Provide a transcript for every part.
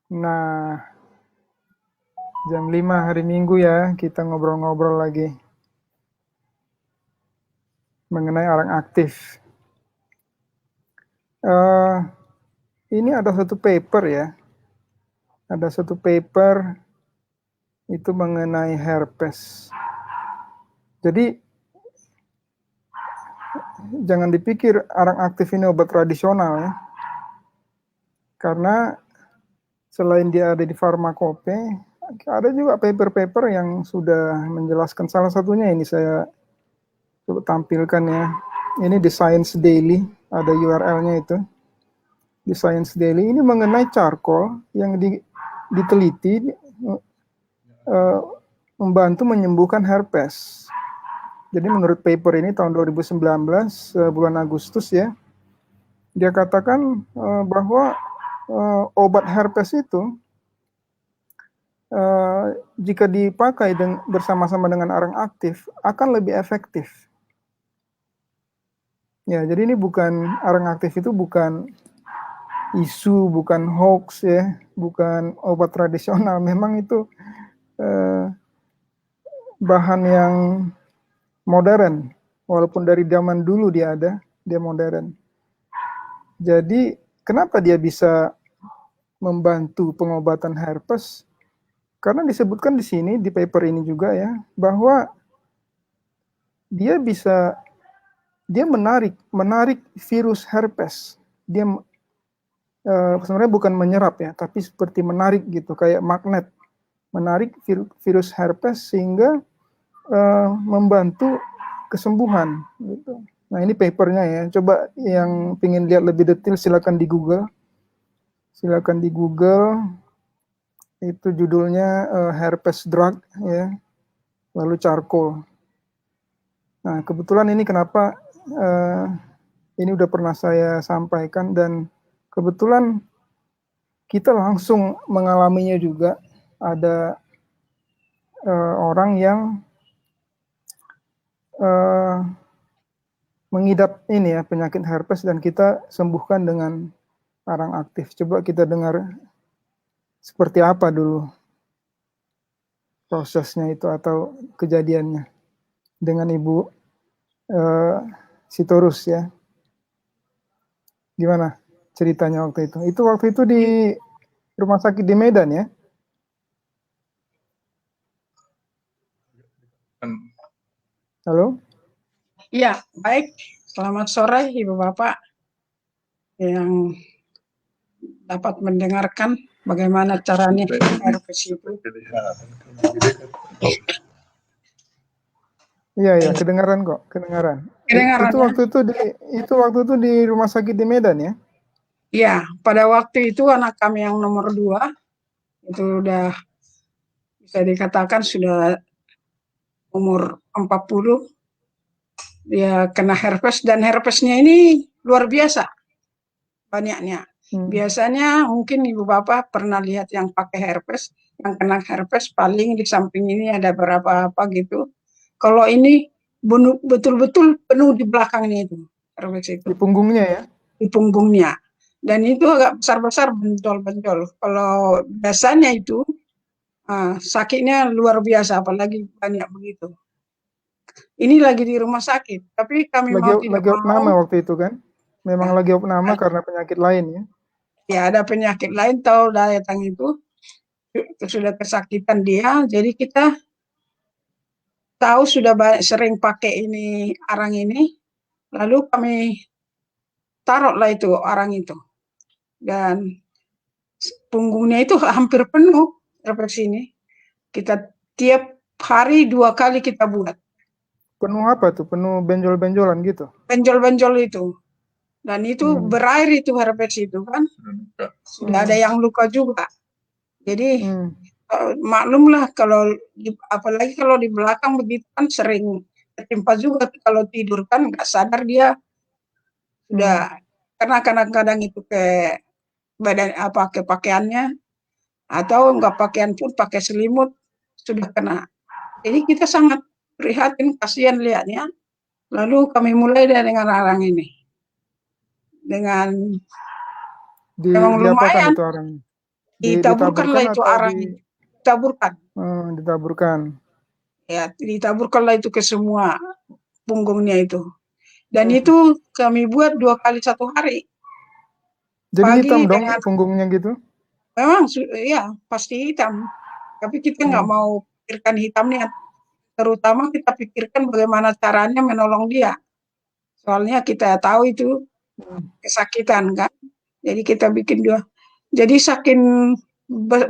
Nah, jam 5 hari Minggu ya, kita ngobrol-ngobrol lagi mengenai orang aktif. Eh, ini ada satu paper ya, ada satu paper itu mengenai herpes. Jadi jangan dipikir orang aktif ini obat tradisional ya, karena selain dia ada di Pharmacope, ada juga paper-paper yang sudah menjelaskan. Salah satunya ini saya coba tampilkan ya. Ini di Science Daily, ada URL-nya itu. Di Science Daily ini mengenai charcoal yang diteliti membantu menyembuhkan herpes. Jadi menurut paper ini tahun 2019 bulan Agustus ya, dia katakan bahwa obat herpes itu jika dipakai bersama-sama dengan orang aktif akan lebih efektif. Ya, jadi ini bukan, orang aktif itu bukan isu, bukan hoax ya, bukan obat tradisional. Memang itu bahan yang modern, walaupun dari zaman dulu dia ada, dia modern. Jadi kenapa dia bisa membantu pengobatan herpes? Karena disebutkan di sini di paper ini juga ya, bahwa dia bisa, dia menarik virus herpes. Dia sebenarnya bukan menyerap ya, tapi seperti menarik gitu, kayak magnet, menarik virus herpes sehingga membantu kesembuhan gitu. Nah ini papernya ya, coba yang ingin lihat lebih detail silakan di Google. Silakan di Google, itu judulnya herpes drug ya, lalu charcoal. Nah kebetulan ini kenapa ini udah pernah saya sampaikan, dan kebetulan kita langsung mengalaminya juga. Ada orang yang mengidap ini ya, penyakit herpes, dan kita sembuhkan dengan orang aktif. Coba kita dengar seperti apa dulu prosesnya itu atau kejadiannya dengan Ibu Sitorus ya. Gimana ceritanya waktu itu? Itu waktu itu di rumah sakit di Medan ya? Halo? Iya, baik. Selamat sore Ibu Bapak yang dapat mendengarkan bagaimana caranya herpes itu. Iya, kedengaran kok, kedengaran. Kedengaran Itu ya? waktu itu di rumah sakit di Medan ya? Iya, pada waktu itu anak kami yang nomor 2 itu udah bisa dikatakan sudah umur 40, dia kena herpes, dan herpesnya ini luar biasa banyaknya. Biasanya mungkin Ibu Bapak pernah lihat yang pakai herpes, yang kena herpes paling di samping ini ada berapa apa gitu. Kalau ini betul-betul penuh di belakangnya itu, herpes itu. Di punggungnya ya? Di punggungnya. Dan itu agak besar-besar, benjol-benjol. Kalau biasanya itu sakitnya luar biasa, apalagi banyak begitu. Ini lagi di rumah sakit, tapi kami mau tidak Lagi opname mau. waktu itu kan? Memang lagi opname karena penyakit lain ya? Ya, ada penyakit lain, tahu datang itu sudah kesakitan dia, jadi kita tahu sudah sering pakai ini arang ini, lalu kami taruhlah itu arang itu, dan punggungnya itu hampir penuh herpes ini. Kita tiap hari 2 kali kita buat. Penuh apa tuh? Penuh benjol-benjolan gitu? Benjol-benjol itu. Dan itu berair itu herpes itu kan. Sudah ada yang luka juga. Jadi maklumlah kalau apalagi kalau di belakang begitu kan sering ketimpa juga kalau tidur kan nggak sadar dia sudah, karena kadang-kadang itu ke badan apa ke pakaiannya, atau nggak pakaian pun pakai selimut sudah kena. Jadi kita sangat prihatin, kasihan lihatnya. Lalu kami mulai dengan arang ini. Dengan memang Diapakan lumayan, itu orangnya? Ditaburkanlah itu atau arang, ditaburkan. Ditaburkan. Ya, ditaburkanlah itu ke semua punggungnya itu. Dan itu kami buat 2 kali 1 hari. Jadi Pagi hitam dong dengan punggungnya gitu? memang ya pasti hitam. Tapi kita nggak mau pikirkan hitamnya. Terutama kita pikirkan bagaimana caranya menolong dia. Soalnya kita tahu itu kesakitan kan. Jadi kita bikin 2. Jadi saking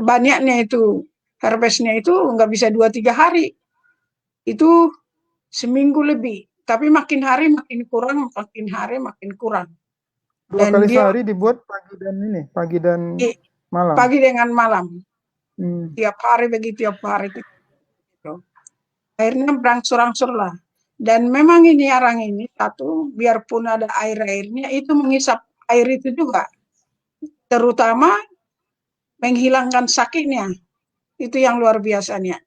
banyaknya itu herpesnya itu nggak bisa 2-3 hari. Itu seminggu lebih. Tapi makin hari makin kurang, makin hari makin kurang. 2 Dan kali dia sehari dibuat pagi dan malam. pagi dengan malam. Hmm. Tiap hari begitu, tiap hari gitu. Akhirnya berangsur-angsur lah. Dan memang ini arang ini satu, biarpun ada air-airnya, itu menghisap air itu juga. Terutama menghilangkan sakitnya. Itu yang luar biasanya.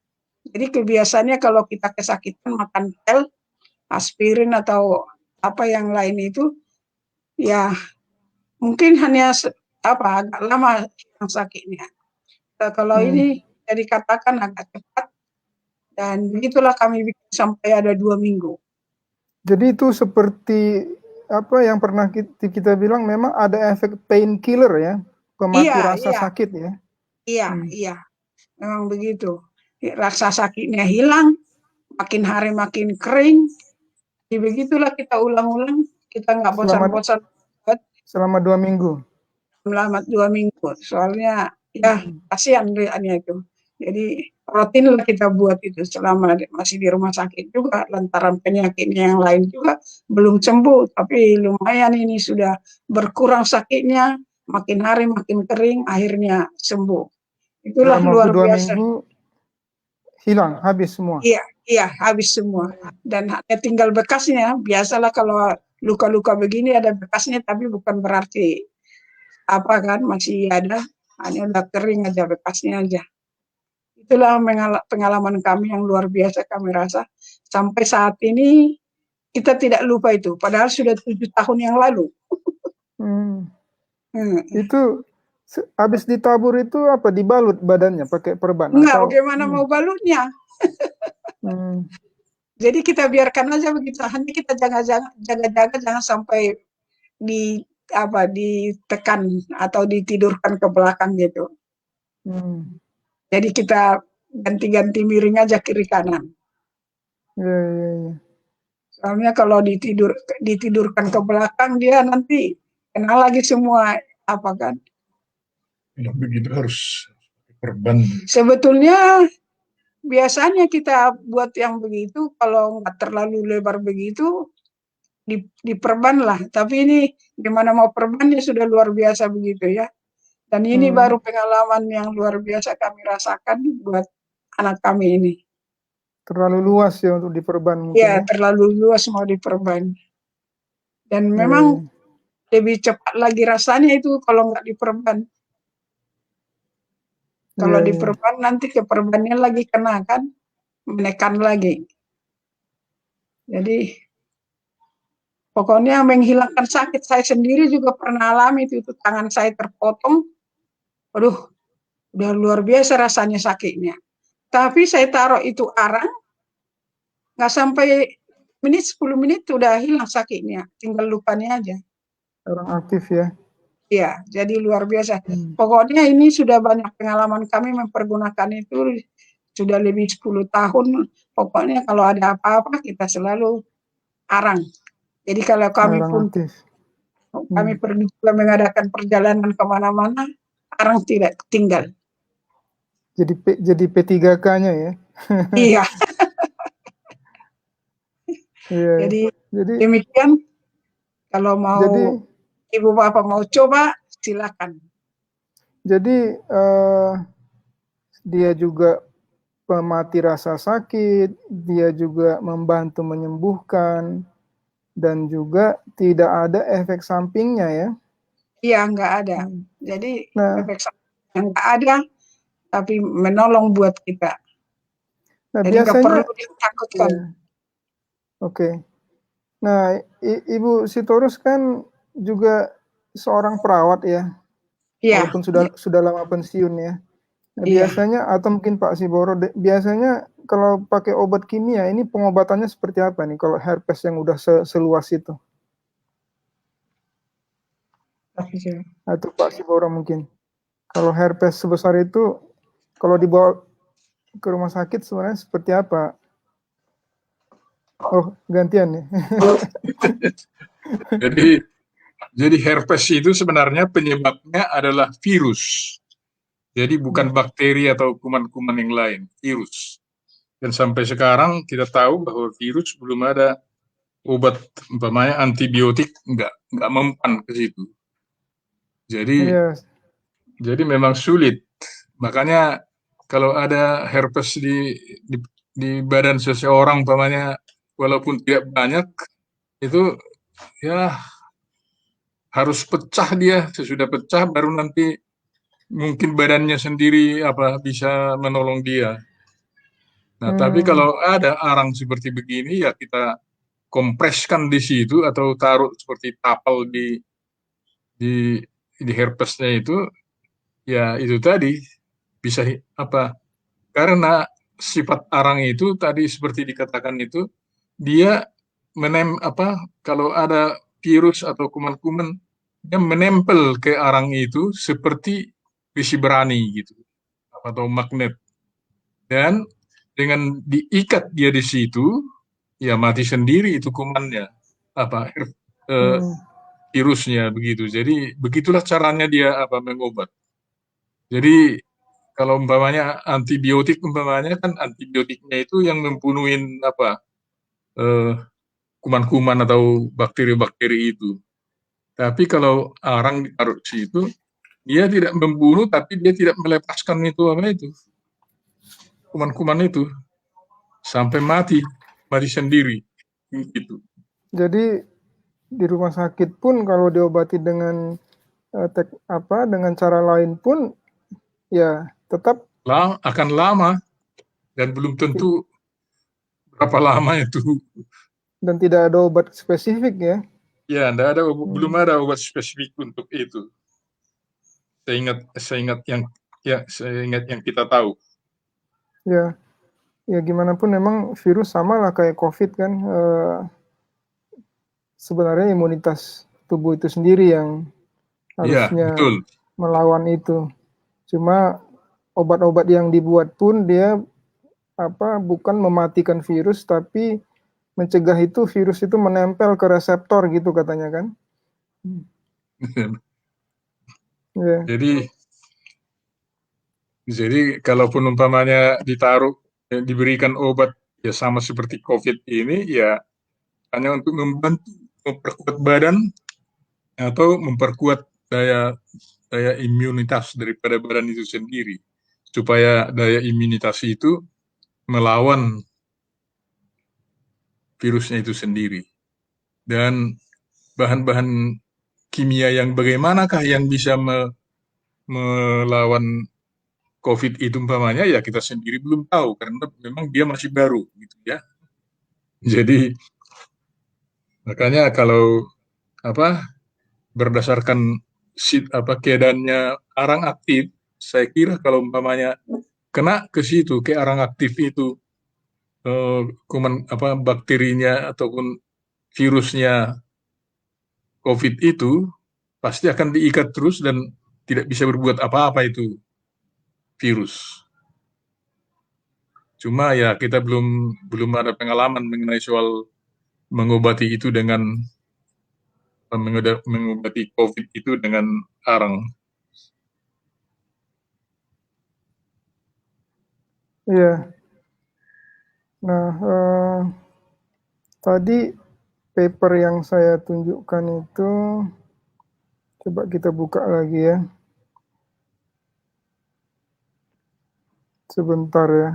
Jadi kebiasaannya kalau kita kesakitan makan pil, aspirin atau apa yang lain itu, ya mungkin hanya agak lama yang sakitnya. Nah, kalau ini jadi katakan agak cepat, dan begitulah kami bikin sampai ada 2 minggu. Jadi itu seperti apa yang pernah kita bilang, memang ada efek painkiller ya, pemati rasa sakit ya. Iya, memang begitu. Rasa sakitnya hilang, makin hari makin kering. Jadi begitulah kita ulang-ulang, kita nggak bosan-bosan. Selama 2 minggu. Selama 2 minggu. Soalnya ya kasihan lihatnya itu. Jadi rutin lah kita buat itu selama masih di rumah sakit juga, lantaran penyakitnya yang lain juga belum sembuh, tapi lumayan ini sudah berkurang sakitnya, makin hari makin kering, akhirnya sembuh. Itulah Dalam luar waktu 2 biasa. minggu hilang, habis semua. Iya, habis semua. Dan hanya tinggal bekasnya. Biasalah kalau luka-luka begini ada bekasnya, tapi bukan berarti apa kan, masih ada, hanya udah kering aja, bekasnya aja. Itulah pengalaman kami yang luar biasa kami rasa. Sampai saat ini kita tidak lupa itu, padahal sudah 7 tahun yang lalu. Itu habis ditabur itu apa, dibalut badannya pakai perban? Enggak, Atau bagaimana mau balutnya? Jadi kita biarkan aja begitu, hanya kita jaga-jaga jangan sampai ditekan atau ditidurkan ke belakang gitu. Jadi kita ganti-ganti miring aja kiri kanan. Soalnya kalau ditidurkan ke belakang, dia nanti kena lagi semua apa kan. Kalau begitu harus perban. Sebetulnya biasanya kita buat yang begitu, kalau nggak terlalu lebar begitu, diperban lah. Tapi ini gimana mau perbannya sudah luar biasa begitu ya. Dan ini baru pengalaman yang luar biasa kami rasakan buat anak kami ini. Terlalu luas ya untuk diperban mungkin. Ya, terlalu luas mau diperban. Dan memang lebih cepat lagi rasanya itu kalau nggak diperban. Kalau diperban nanti ke perbannya lagi kena kan, menekan lagi. Jadi pokoknya menghilangkan sakit. Saya sendiri juga pernah alami itu tangan saya terpotong. Aduh, udah luar biasa rasanya sakitnya. Tapi saya taruh itu arang, nggak sampai 10 menit udah hilang sakitnya, tinggal lukanya aja. Orang aktif ya. Iya, jadi luar biasa. Pokoknya ini sudah banyak pengalaman kami mempergunakan itu, sudah lebih 10 tahun. Pokoknya kalau ada apa-apa kita selalu arang. Jadi kalau kami pergi juga mengadakan perjalanan kemana-mana, arang tidak tinggal. Jadi P3K-nya ya. Iya. Jadi demikian. Kalau mau ibu bapak mau coba, silakan. Jadi dia juga pemati rasa sakit, dia juga membantu menyembuhkan, dan juga tidak ada efek sampingnya ya. Iya, nggak ada. Jadi efek sampingnya nggak ada, tapi menolong buat kita. Nah, jadi biasanya nggak perlu ditakutkan. Oke. Nah, Ibu Sitorus kan juga seorang perawat ya. Iya, walaupun sudah lama pensiun ya. Nah, iya. biasanya atau mungkin Pak Siboro, biasanya kalau pakai obat kimia ini pengobatannya seperti apa nih kalau herpes yang udah seluas itu? Atau Pak Siboro mungkin. Kalau herpes sebesar itu, kalau dibawa ke rumah sakit sebenarnya seperti apa? Oh, gantian nih. Jadi herpes itu sebenarnya penyebabnya adalah virus. Jadi bukan bakteri atau kuman-kuman yang lain, virus. Dan sampai sekarang kita tahu bahwa virus belum ada obat, umpamanya antibiotik nggak mempan ke situ. Jadi Yes. jadi memang sulit. Makanya kalau ada herpes di badan seseorang, umpamanya walaupun tidak banyak, itu ya harus pecah dia. Sesudah pecah baru nanti mungkin badannya sendiri bisa menolong dia. Nah, tapi kalau ada arang seperti begini ya kita kompreskan di situ atau taruh seperti tapal di di herpesnya itu, ya itu tadi bisa karena sifat arang itu tadi seperti dikatakan itu, dia kalau ada virus atau kuman-kuman, dia menempel ke arang itu seperti besi berani gitu atau magnet, dan dengan diikat dia di situ ya mati sendiri itu kumannya, virusnya begitu. Jadi begitulah caranya dia mengobat. Jadi kalau umpamanya antibiotik, umpamanya kan antibiotiknya itu yang membunuhin kuman-kuman atau bakteri-bakteri itu. Tapi kalau arang ditaruh di situ, dia tidak membunuh, tapi dia tidak melepaskan itu kuman-kuman itu sampai mati sendiri gitu. Jadi di rumah sakit pun kalau diobati dengan dengan cara lain pun ya tetap Akan lama dan belum tentu berapa lama itu. dan tidak ada obat spesifik ya. Ya, belum ada obat spesifik untuk itu. Seingat yang kita tahu. Ya, ya gimana pun memang virus sama lah kayak COVID kan. Sebenarnya imunitas tubuh itu sendiri yang Iya, harusnya betul. melawan itu. Cuma obat-obat yang dibuat pun dia bukan mematikan virus tapi mencegah itu virus itu menempel ke reseptor gitu katanya kan. Yeah. Jadi kalaupun umpamanya diberikan obat ya sama seperti COVID ini ya hanya untuk membantu memperkuat badan atau memperkuat daya imunitas daripada badan itu sendiri supaya daya imunitas itu melawan virusnya itu sendiri. Dan bahan-bahan kimia yang bagaimanakah yang bisa melawan COVID itu umpamanya ya kita sendiri belum tahu karena memang dia masih baru gitu ya. Jadi makanya kalau berdasarkan keadaannya arang aktif, saya kira kalau umpamanya kena ke situ ke arang aktif itu kuman bakterinya ataupun virusnya COVID itu pasti akan diikat terus dan tidak bisa berbuat apa-apa itu virus. Cuma ya kita belum ada pengalaman mengenai soal mengobati itu dengan mengobati COVID itu dengan arang. Iya. Nah, tadi paper yang saya tunjukkan itu coba kita buka lagi ya. Sebentar ya.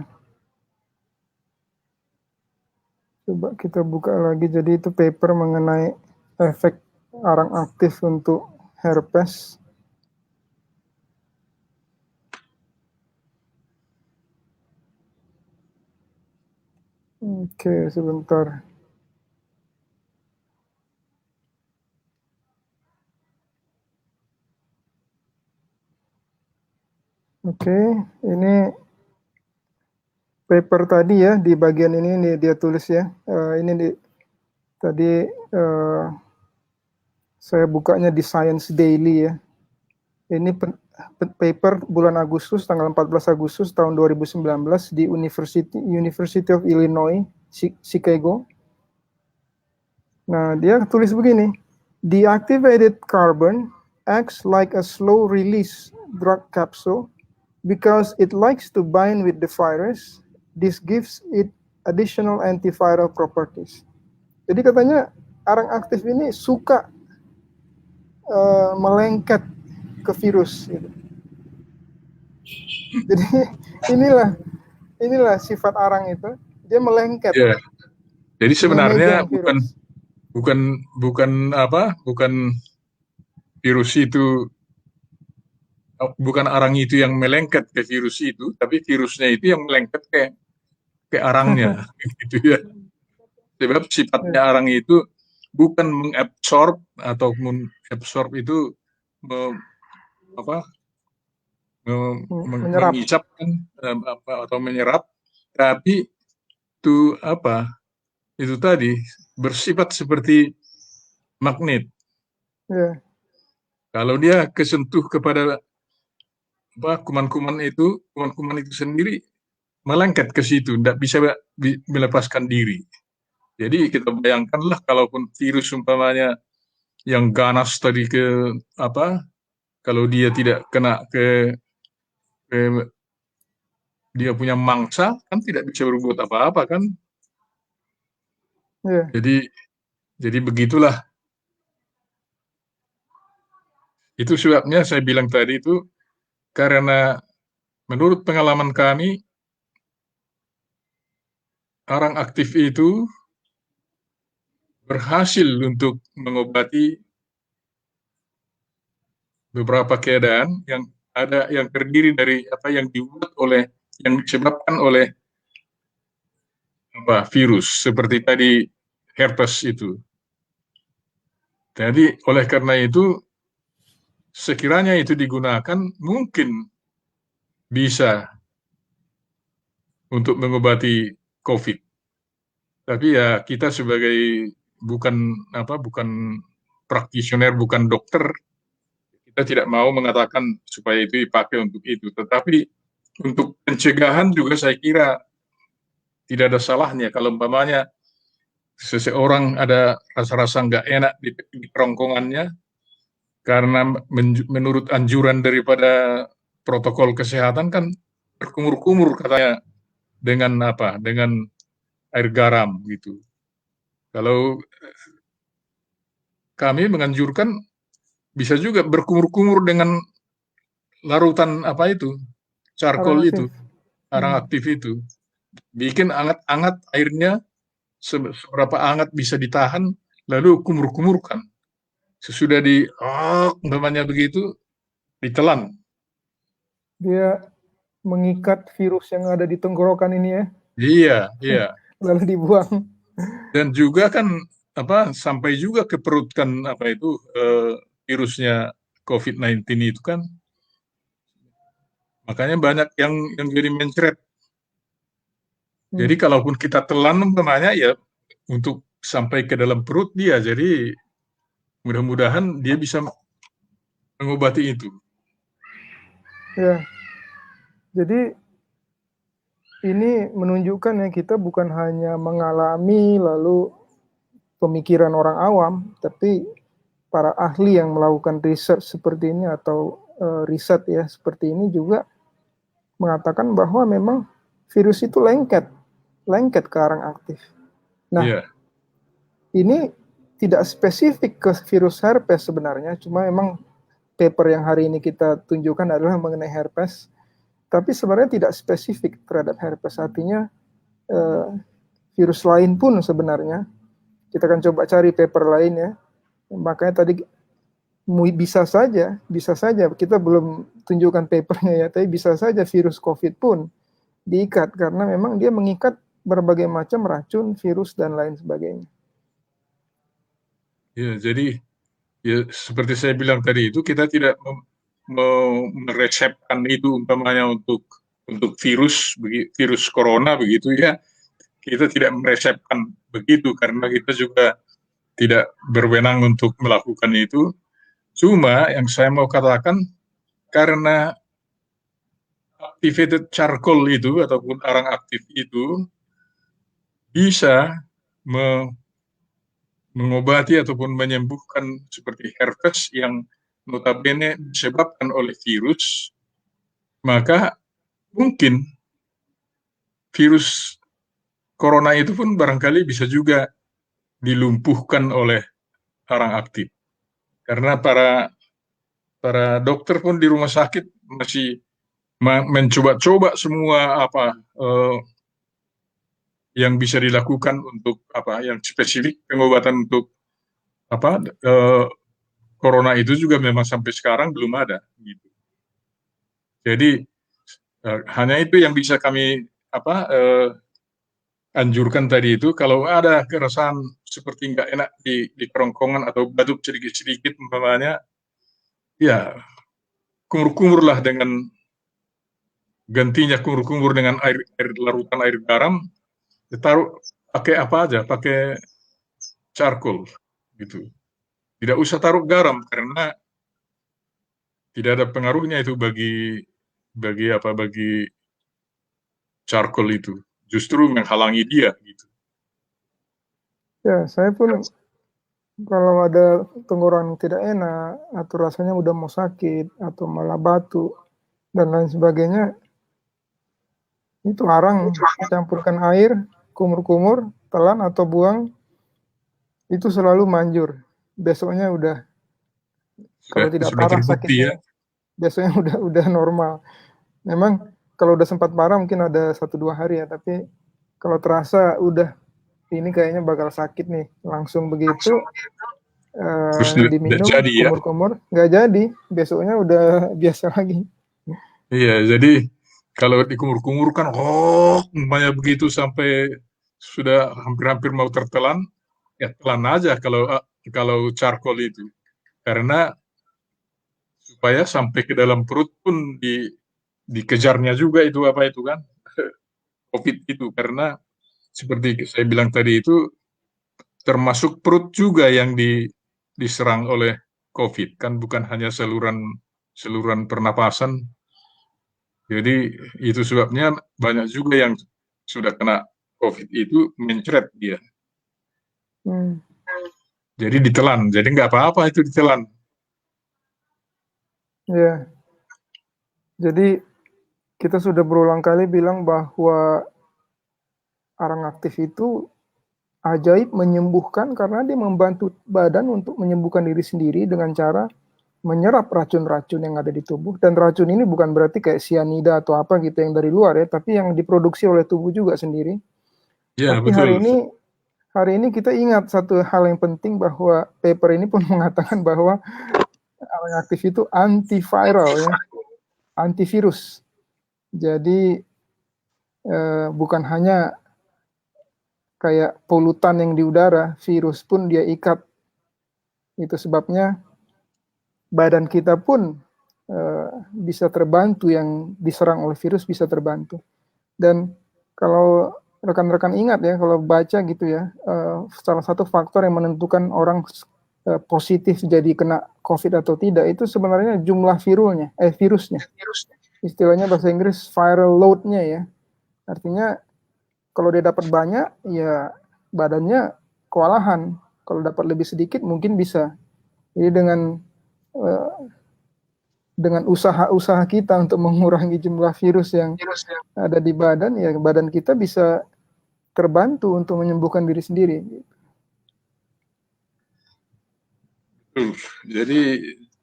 Coba kita buka lagi. Jadi itu paper mengenai efek arang aktif untuk herpes. Oke, sebentar. Oke, ini paper tadi ya, di bagian ini nih dia tulis ya. Tadi saya bukanya di Science Daily ya. Ini paper bulan Agustus, tanggal 14 Agustus tahun 2019 di University of Illinois, Chicago. Nah, dia tulis begini, deactivated carbon acts like a slow release drug capsule because it likes to bind with the virus. This gives it additional antiviral properties. Jadi katanya arang aktif ini suka melengket ke virus gitu. Jadi inilah sifat arang itu, dia melengket. Ya. Jadi sebenarnya virus. bukan virus itu, bukan arang itu yang melengket ke virus itu, tapi virusnya itu yang melengket ke arangnya gitu ya. Sebab sifatnya arang itu bukan mengabsorb atau mengabsorb itu mengisapkan atau menyerap, tapi itu tadi bersifat seperti magnet. Yeah. Kalau dia kesentuh kepada kuman-kuman itu sendiri melengket ke situ, tidak bisa melepaskan diri. Jadi kita bayangkanlah kalaupun virus umpamanya yang ganas tadi kalau dia tidak kena ke dia punya mangsa, kan tidak bisa berbuat apa-apa kan. Yeah. Jadi begitulah. Itu sebabnya saya bilang tadi itu, karena menurut pengalaman kami, arang aktif itu berhasil untuk mengobati beberapa keadaan yang terdiri dari yang disebabkan oleh virus, seperti tadi herpes itu. Jadi oleh karena itu, sekiranya itu digunakan, mungkin bisa untuk mengobati COVID. Tapi ya kita sebagai bukan praktisioner, bukan dokter, kita tidak mau mengatakan supaya itu dipakai untuk itu. Tetapi untuk pencegahan juga saya kira tidak ada salahnya kalau umpamanya seseorang ada rasa-rasa nggak enak di kerongkongannya, karena menurut anjuran daripada protokol kesehatan kan berkumur-kumur katanya dengan air garam gitu. Kalau kami menganjurkan bisa juga berkumur-kumur dengan larutan charcoal itu, arang aktif itu. Bikin anget-anget airnya, seberapa hangat bisa ditahan, lalu kumur-kumurkan. Sesudah namanya begitu, ditelan. Dia mengikat virus yang ada di tenggorokan ini ya. Iya. Lalu dibuang. Dan juga kan sampai juga ke perut kan virusnya COVID-19 itu kan. Makanya banyak yang jadi mencret. Jadi kalaupun kita telan umpamanya ya untuk sampai ke dalam perut dia, jadi mudah-mudahan dia bisa mengobati itu. Ya. Jadi ini menunjukkan ya, kita bukan hanya mengalami lalu pemikiran orang awam, tapi para ahli yang melakukan riset seperti ini atau riset ya seperti ini juga mengatakan bahwa memang virus itu lengket ke arang aktif. Nah, ini tidak spesifik ke virus herpes sebenarnya, cuma memang paper yang hari ini kita tunjukkan adalah mengenai herpes, tapi sebenarnya tidak spesifik terhadap herpes. Artinya virus lain pun sebenarnya, kita akan coba cari paper lain ya. Makanya tadi bisa saja kita belum tunjukkan papernya ya, tapi bisa saja virus COVID pun diikat karena memang dia mengikat berbagai macam racun, virus dan lain sebagainya. Ya, jadi ya seperti saya bilang tadi itu, kita tidak meresepkan itu umpamanya untuk virus corona begitu ya, kita tidak meresepkan begitu karena kita juga tidak berwenang untuk melakukan itu. Cuma yang saya mau katakan, karena activated charcoal itu ataupun arang aktif itu bisa mengobati ataupun menyembuhkan seperti herpes yang notabene disebabkan oleh virus, maka mungkin virus corona itu pun barangkali bisa juga dilumpuhkan oleh arang aktif. Karena para dokter pun di rumah sakit masih mencoba-coba semua yang bisa dilakukan untuk yang spesifik pengobatan untuk corona itu juga memang sampai sekarang belum ada gitu. Jadi hanya itu yang bisa kami anjurkan tadi itu, kalau ada keresahan seperti nggak enak di kerongkongan atau batuk sedikit-sedikit umpamanya, ya kumur-kumurlah dengan gantinya kumur-kumur dengan larutan air garam, ditaruh pakai apa aja, pakai charcoal gitu. Tidak usah taruh garam karena tidak ada pengaruhnya itu bagi charcoal itu. Justru menghalangi dia gitu. Ya, saya pun kalau ada tenggorokan tidak enak atau rasanya udah mau sakit atau malah batuk dan lain sebagainya, itu arang campurkan air, kumur-kumur, telan atau buang, itu selalu manjur. Besoknya udah kalau tidak parah sakitnya, besoknya udah normal. Memang kalau udah sempat parah mungkin ada 1-2 hari ya, tapi kalau terasa udah ini kayaknya bakal sakit nih, langsung begitu diminum kumur-kumur, nggak jadi, besoknya udah biasa lagi. Iya, jadi kalau dikumur-kumur kan, umpamanya begitu sampai sudah hampir-hampir mau tertelan, ya telan aja kalau charcoal itu, karena supaya sampai ke dalam perut pun dikejarnya juga itu kan COVID itu, karena seperti saya bilang tadi itu termasuk perut juga yang diserang oleh COVID, kan bukan hanya saluran pernapasan. Jadi itu sebabnya banyak juga yang sudah kena COVID itu mencret dia. Jadi ditelan, jadi nggak apa-apa itu ditelan. Ya, jadi kita sudah berulang kali bilang bahwa arang aktif itu ajaib menyembuhkan karena dia membantu badan untuk menyembuhkan diri sendiri dengan cara menyerap racun-racun yang ada di tubuh. Dan racun ini bukan berarti kayak sianida atau apa gitu yang dari luar ya, tapi yang diproduksi oleh tubuh juga sendiri. Ya, tapi betul. Hari ini kita ingat satu hal yang penting, bahwa paper ini pun mengatakan bahwa arang aktif itu antiviral ya, antivirus. Jadi bukan hanya kayak polutan yang di udara, virus pun dia ikat. Itu sebabnya badan kita pun bisa terbantu, yang diserang oleh virus bisa terbantu. Dan kalau rekan-rekan ingat ya, kalau baca gitu ya, salah satu faktor yang menentukan orang positif jadi kena COVID atau tidak itu sebenarnya jumlah virusnya. Istilahnya bahasa Inggris viral load-nya ya. Artinya kalau dia dapat banyak, ya badannya kewalahan. Kalau dapat lebih sedikit mungkin bisa. Jadi dengan usaha-usaha kita untuk mengurangi jumlah virus yang ada di badan, ya badan kita bisa terbantu untuk menyembuhkan diri sendiri. Jadi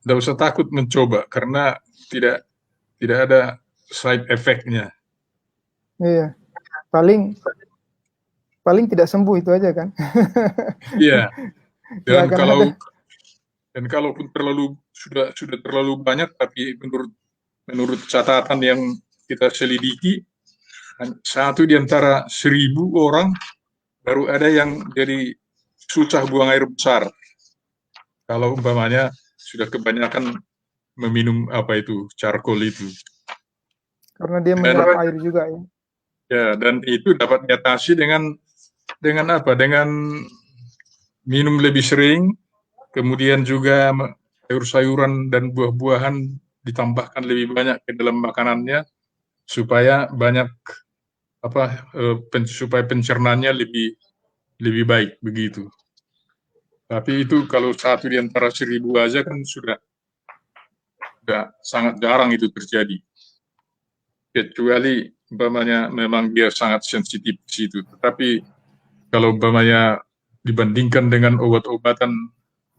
tidak usah takut mencoba karena tidak ada side effect-nya. Iya, paling tidak sembuh itu aja kan. Iya. Dan kalaupun sudah terlalu banyak, tapi menurut catatan yang kita selidiki, 1 di antara 1000 orang baru ada yang jadi susah buang air besar. Kalau umpamanya sudah kebanyakan meminum apa itu charcoal itu. Karena dia menyerap air juga ya. Ya, dan itu dapat diatasi dengan apa? Dengan minum lebih sering, kemudian juga sayur-sayuran dan buah-buahan ditambahkan lebih banyak ke dalam makanannya supaya banyak apa supaya pencernaannya lebih baik begitu. Tapi itu kalau satu di antara 1000 aja kan sudah sangat jarang itu terjadi. Kecuali umpamanya memang dia sangat sensitif di situ. Tetapi kalau umpamanya dibandingkan dengan obat-obatan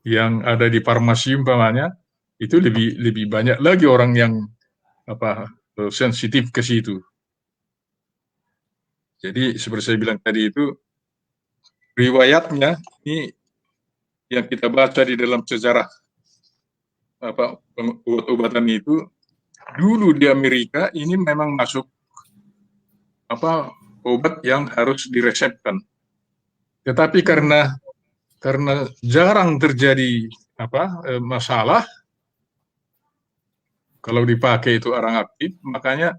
yang ada di farmasi umpamanya, itu lebih banyak lagi orang yang sensitif ke situ. Jadi seperti saya bilang tadi itu, riwayatnya ini yang kita baca di dalam sejarah obat-obatan itu, dulu di Amerika ini memang masuk obat yang harus diresepkan. Tetapi karena jarang terjadi masalah kalau dipakai itu arang aktif, makanya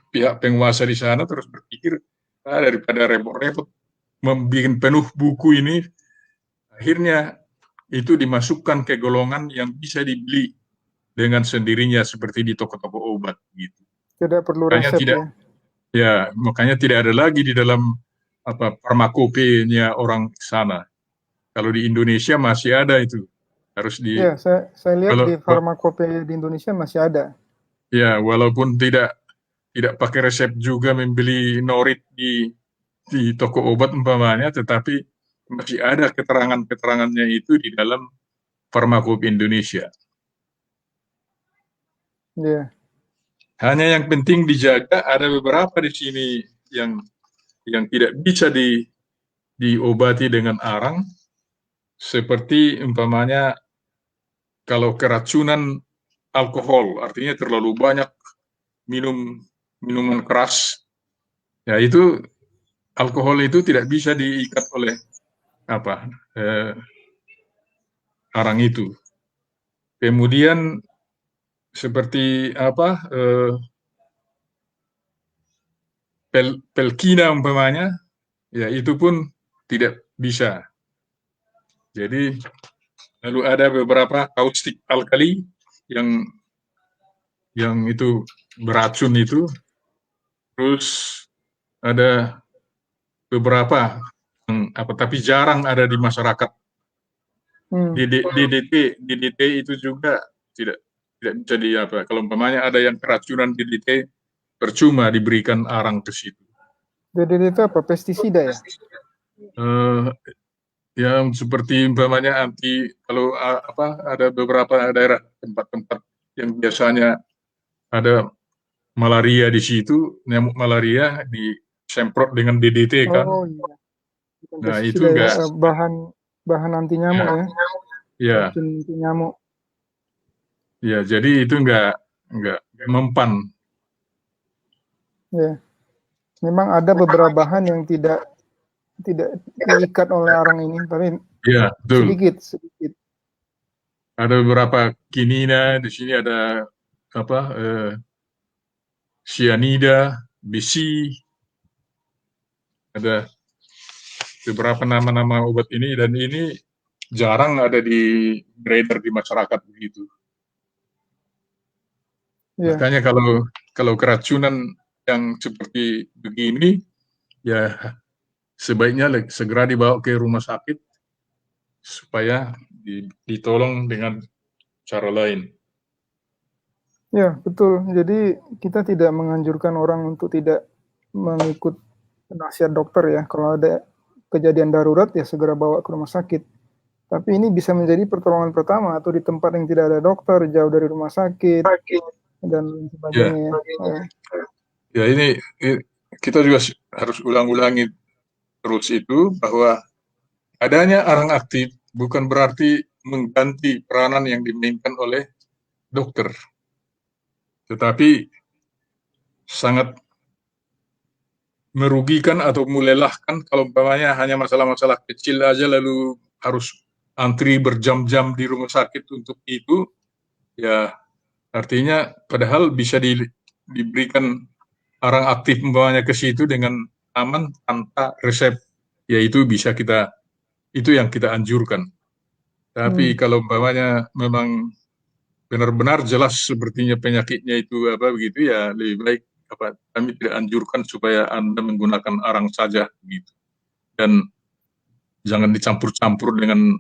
pihak penguasa di sana terus berpikir daripada repot-repot membuat penuh buku ini, akhirnya itu dimasukkan ke golongan yang bisa dibeli dengan sendirinya seperti di toko-toko obat gitu. Tidak perlu resep ya. Ya, makanya tidak ada lagi di dalam farmakopenya orang sana. Kalau di Indonesia masih ada itu. Harus di. Ya, saya lihat di farmakope di Indonesia masih ada. Ya, walaupun tidak pakai resep juga membeli norit di toko obat umpamanya, tetapi masih ada keterangannya itu di dalam farmakope Indonesia. Ya. Hanya yang penting dijaga, ada beberapa di sini yang tidak bisa diobati dengan arang, seperti umpamanya kalau keracunan alkohol, artinya terlalu banyak minuman keras, ya itu alkohol itu tidak bisa diikat oleh arang itu. Kemudian seperti pelkina umpamanya, ya itu pun tidak bisa. Jadi lalu ada beberapa kaustik alkali yang itu beracun itu, terus ada beberapa tapi jarang ada di masyarakat. DDT itu juga tidak bisa kalau umpamanya ada yang keracunan DDT, percuma diberikan arang ke situ. DDT itu apa? Pestisida ya? Yang seperti umpamanya kalau ada beberapa daerah tempat-tempat yang biasanya ada malaria di situ, nyamuk malaria disemprot dengan DDT kan. Oh iya. Nah, itu enggak bahan anti nyamuk ya. Ya. Anti nyamuk. Ya, jadi itu enggak mempan. Ya. Memang ada beberapa bahan yang tidak diikat oleh arang ini, tapi ya, sedikit. Ada beberapa kinina, di sini ada cyanida, besi, ada beberapa nama-nama obat ini, dan ini jarang ada di beredar di masyarakat begitu. Yeah. Makanya kalau keracunan yang seperti begini, ya sebaiknya segera dibawa ke rumah sakit supaya ditolong dengan cara lain. Ya, betul. Jadi kita tidak menganjurkan orang untuk tidak mengikut nasihat dokter ya. Kalau ada kejadian darurat ya segera bawa ke rumah sakit. Tapi ini bisa menjadi pertolongan pertama atau di tempat yang tidak ada dokter, jauh dari rumah sakit dan sebagainya. Ya, ini kita juga harus ulang-ulangi terus itu bahwa adanya arang aktif bukan berarti mengganti peranan yang dimainkan oleh dokter, tetapi sangat merugikan atau melelahkan kalau umpamanya hanya masalah-masalah kecil aja lalu harus antri berjam-jam di rumah sakit untuk itu, ya artinya padahal bisa diberikan orang aktif membawanya ke situ dengan aman tanpa resep, yaitu bisa itu yang kita anjurkan. Tapi kalau umpamanya memang benar-benar jelas sepertinya penyakitnya itu apa begitu, ya lebih baik kami tidak anjurkan supaya Anda menggunakan arang saja gitu. Dan jangan dicampur-campur dengan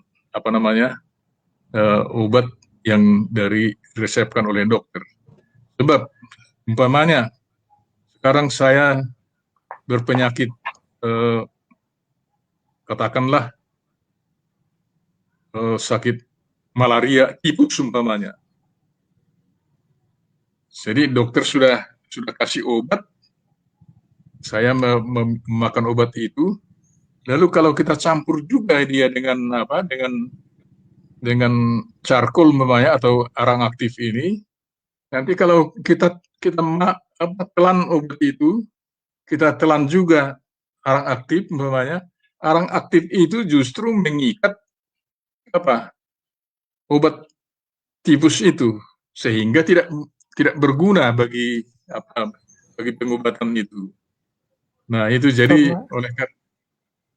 obat yang diresepkan oleh dokter. Sebab umpamanya sekarang saya berpenyakit katakanlah sakit malaria tipus umpamanya. Jadi dokter sudah kasih obat, saya memakan obat itu, lalu kalau kita campur juga dia dengan dengan charcoal umpamanya atau arang aktif ini, nanti kalau kita telan obat itu, kita telan juga arang aktif umpamanya, arang aktif itu justru mengikat obat tipus itu, sehingga tidak berguna bagi pengobatan itu. Nah, itu jadi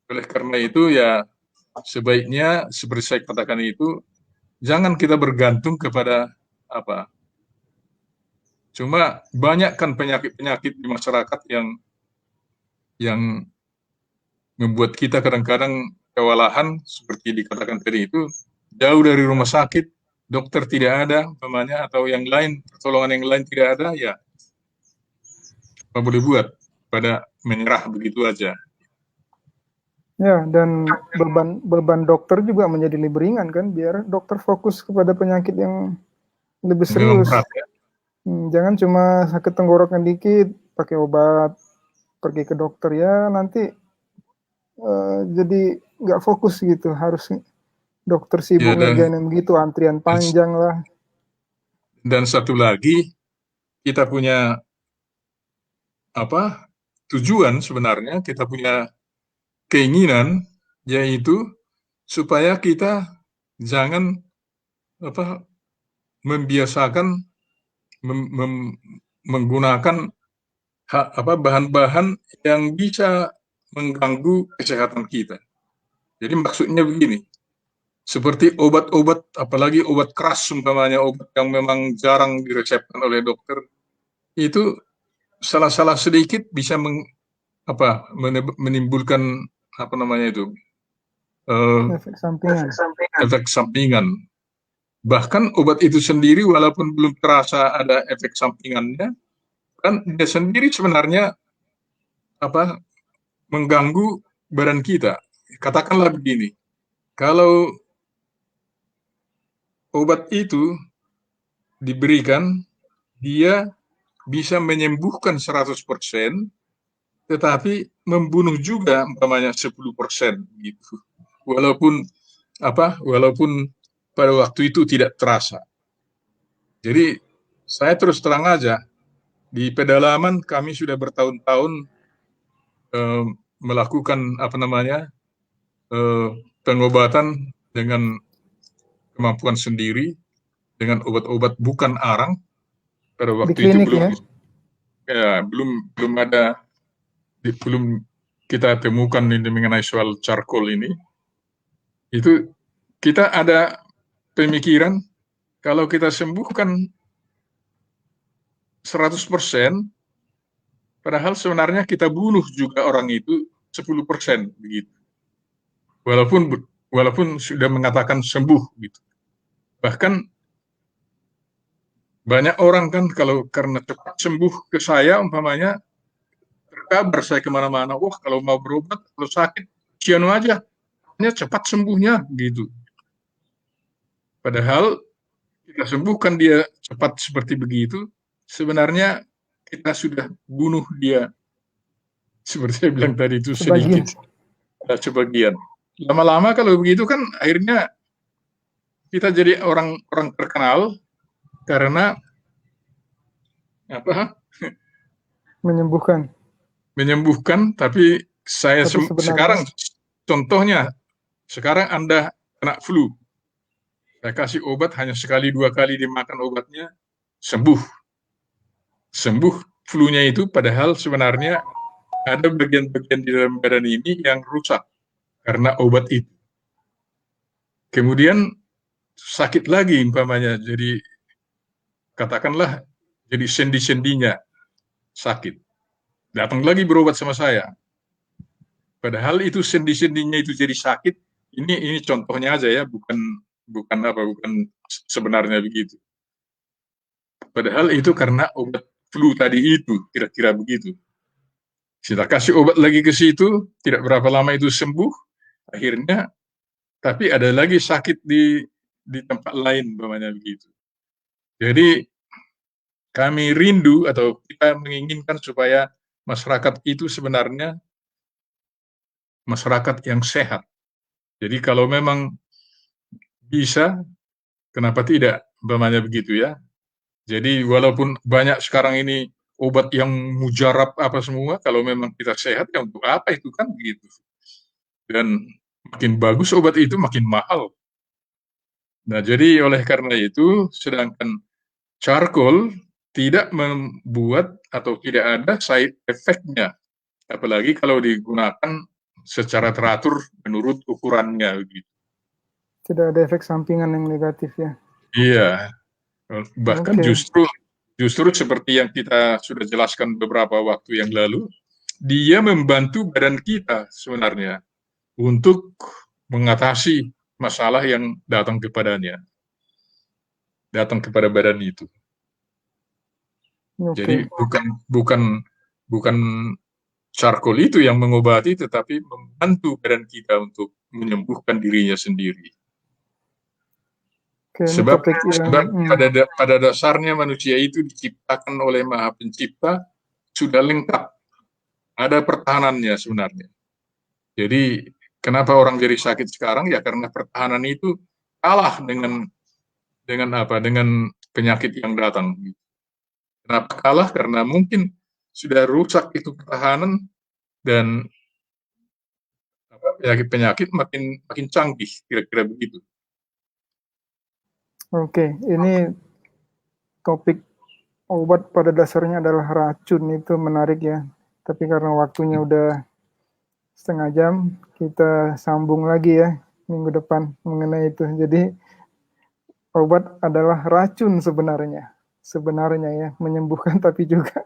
oleh karena itu ya sebaiknya seperti saya katakan itu, jangan kita bergantung kepada cuma banyak kan penyakit-penyakit di masyarakat yang membuat kita kadang-kadang kewalahan, seperti dikatakan tadi itu, jauh dari rumah sakit, dokter tidak ada umpamanya, atau yang lain, pertolongan yang lain tidak ada, ya apa boleh buat, pada menyerah begitu aja. Ya, dan beban dokter juga menjadi lebih ringan kan, biar dokter fokus kepada penyakit yang lebih serius. Berat, ya? Jangan cuma sakit tenggorokan dikit, pakai obat, pergi ke dokter, ya nanti jadi nggak fokus gitu. Harus dokter sibuk ngerjain begitu, antrian panjang lah. Dan satu lagi, kita punya tujuan sebenarnya, kita punya keinginan, yaitu supaya kita jangan membiasakan menggunakan bahan-bahan yang bisa mengganggu kesehatan kita. Jadi maksudnya begini, seperti obat-obat, apalagi obat keras umpamanya, obat yang memang jarang diresepkan oleh dokter, itu salah sedikit bisa menimbulkan efek sampingan. Bahkan obat itu sendiri walaupun belum terasa ada efek sampingannya, kan dia sendiri sebenarnya mengganggu badan kita. Katakanlah begini, kalau obat itu diberikan, dia bisa menyembuhkan 100%, tetapi membunuh juga umpamanya 10% gitu. Walaupun pada waktu itu tidak terasa. Jadi saya terus terang aja, di pedalaman kami sudah bertahun-tahun melakukan pengobatan dengan kemampuan sendiri, dengan obat-obat bukan arang. Pada waktu itu belum kita temukan ini mengenai soal charcoal ini. Itu kita ada pemikiran, kalau kita sembuhkan 100%, padahal sebenarnya kita bunuh juga orang itu 10% begitu. Walaupun sudah mengatakan sembuh gitu. Bahkan banyak orang kan kalau karena cepat sembuh ke saya umpamanya, terkabar saya kemana-mana, wah kalau mau berobat, kalau sakit, ciano aja, hanya cepat sembuhnya gitu. Padahal kita sembuhkan dia cepat seperti begitu, sebenarnya kita sudah bunuh dia, seperti saya bilang tadi itu sedikit, sebagian. Lama-lama kalau begitu kan akhirnya kita jadi orang terkenal karena menyembuhkan, tapi sekarang contohnya, sekarang Anda kena flu. Saya kasih obat hanya sekali 2 kali dimakan obatnya, sembuh. Sembuh flu-nya itu, padahal sebenarnya ada bagian-bagian di dalam badan ini yang rusak karena obat itu. Kemudian sakit lagi umpamanya, jadi katakanlah jadi sendi-sendinya sakit. Datang lagi berobat sama saya. Padahal itu sendi-sendinya itu jadi sakit. Ini contohnya aja ya, bukan sebenarnya begitu. Padahal itu karena obat flu tadi itu, kira-kira begitu. Kita kasih obat lagi ke situ, tidak berapa lama itu sembuh, akhirnya, tapi ada lagi sakit di tempat lain, umpamanya begitu. Jadi kami rindu atau kita menginginkan supaya masyarakat itu sebenarnya masyarakat yang sehat. Jadi kalau memang bisa, kenapa tidak, umpamanya begitu ya. Jadi walaupun banyak sekarang ini obat yang mujarab apa semua, kalau memang kita sehat ya untuk apa itu kan begitu. Dan makin bagus obat itu makin mahal. Nah, jadi oleh karena itu, sedangkan charcoal tidak membuat atau tidak ada side effect-nya, apalagi kalau digunakan secara teratur menurut ukurannya begitu. Tidak ada efek sampingan yang negatif ya. Iya, bahkan Oke. justru seperti yang kita sudah jelaskan beberapa waktu yang lalu, dia membantu badan kita sebenarnya untuk mengatasi masalah yang datang kepadanya, datang kepada badan itu. Oke. Jadi bukan charcoal itu yang mengobati, tetapi membantu badan kita untuk menyembuhkan dirinya sendiri. Oke, ini Sebab topik pada dasarnya manusia itu diciptakan oleh Maha Pencipta sudah lengkap, ada pertahanannya sebenarnya. Jadi kenapa orang jadi sakit sekarang ya karena pertahanan itu kalah dengan penyakit yang datang. Kenapa kalah? Karena mungkin sudah rusak itu pertahanan dan penyakit makin canggih, kira-kira begitu. Oke, ini topik obat pada dasarnya adalah racun, itu menarik ya. Tapi karena waktunya udah setengah jam, kita sambung lagi ya minggu depan mengenai itu. Jadi obat adalah racun sebenarnya ya, menyembuhkan tapi juga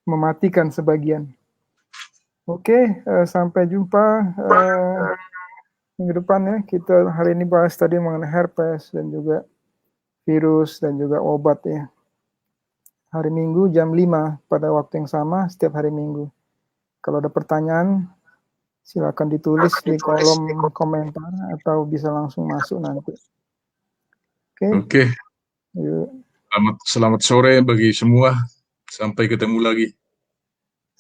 mematikan sebagian. Oke, sampai jumpa minggu depan ya. Kita hari ini bahas tadi mengenai herpes dan juga virus dan juga obat ya. Hari Minggu jam 5 pada waktu yang sama setiap hari Minggu. Kalau ada pertanyaan, silakan ditulis di kolom komentar atau bisa langsung masuk nanti. Oke. Selamat sore bagi semua. Sampai ketemu lagi.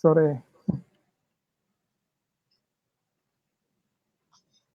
Sore.